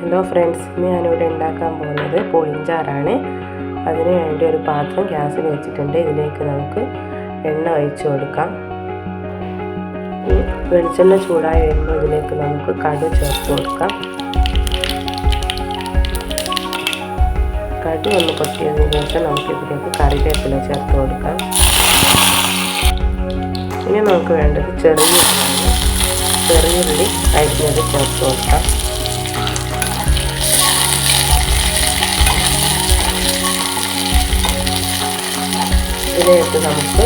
Hello friends, ഇന്ന് ഞാനിവിടെ ഉണ്ടാക്കാൻ പോകുന്നത് പുളിഞ്ചാറാണ്. അതിന് വേണ്ടി ഒരു പാത്രം ഗ്യാസിൽ വെച്ചിട്ടുണ്ട്. ഇതിലേക്ക് നമുക്ക് എണ്ണ ഒഴിച്ചു കൊടുക്കാം. വെളിച്ചെണ്ണ ചൂടായി വരുമ്പോൾ ഇതിലേക്ക് നമുക്ക് കടുക് ചേർത്ത് കൊടുക്കാം. കടുക് ഒന്ന് പൊട്ടിയതിന് ശേഷം നമുക്ക് ഇതിലേക്ക് കറിവേപ്പില ചേർത്ത് കൊടുക്കാം. ഇനി നമുക്ക് വേണ്ടത് ചെറിയുള്ളി അരിഞ്ഞത് ചേർത്ത് കൊടുക്കാം. ഇതിലേക്ക് നമുക്ക്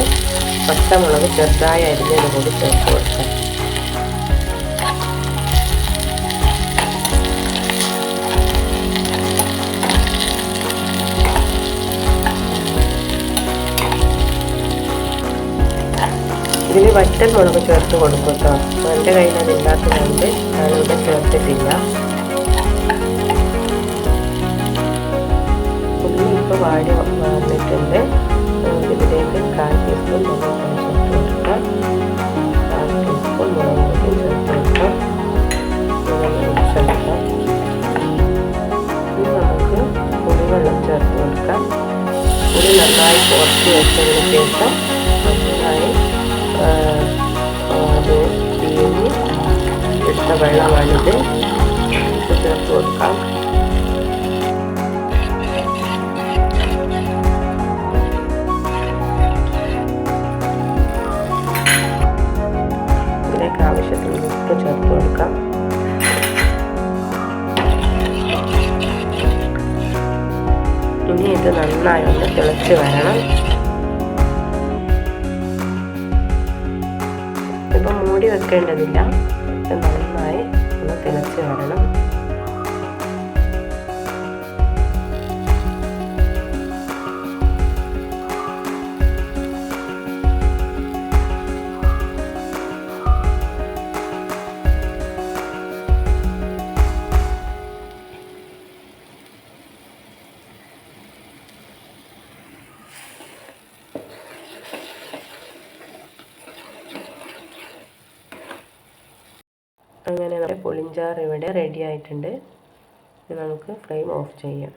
പച്ചമുളക് ചെറുതായി അരിഞ്ഞത് കൂടി ചേർത്ത് കൊടുക്കാം. ഇതിൽ വറ്റൽ മുളക് ചേർത്ത് കൊടുക്കും കേട്ടോ. എൻ്റെ കയ്യിൽ അത് ഇല്ലാത്തതുകൊണ്ട് ഞാനിവിടെ ചേർത്തിട്ടില്ല. ഉള്ളി ഇപ്പോൾ വന്നിട്ടുണ്ട്. ഇതിലേക്ക് 1/4 ടീസ്പൂൺ മഞ്ഞൾപ്പൊടി ചേർത്ത് കൊടുക്കാം. 1/2 ടീസ്പൂൺ മുളക് പൊടി ചേർത്ത് കൊടുക്കാം. മിക്സെടുക്കാം. ഇനി നമുക്ക് പുളിവെള്ളം ചേർത്ത് കൊടുക്കാം. പുളി നന്നായി കുറച്ച് വെച്ചതിന് ശേഷം നന്നായി അത് പിഴിഞ്ഞ് എടുത്ത വെള്ളമാണിത്. ചേർത്ത് കൊടുക്കാം. ആവശ്യത്തിന് ഉപ്പ് ചേർത്ത് കൊടുക്കാം. ഇനി ഇത് നന്നായി ഒന്ന് തിളച്ച് വരണം. ഇപ്പം മൂടി വെക്കേണ്ടതില്ല. ഇത് നന്നായി ഒന്ന് തിളച്ച് വരണം. അങ്ങനെ നമ്മുടെ പുളിഞ്ചാറ് ഇവിടെ റെഡി ആയിട്ടുണ്ട്. നമുക്ക് ഫ്ലെയിം ഓഫ് ചെയ്യാം.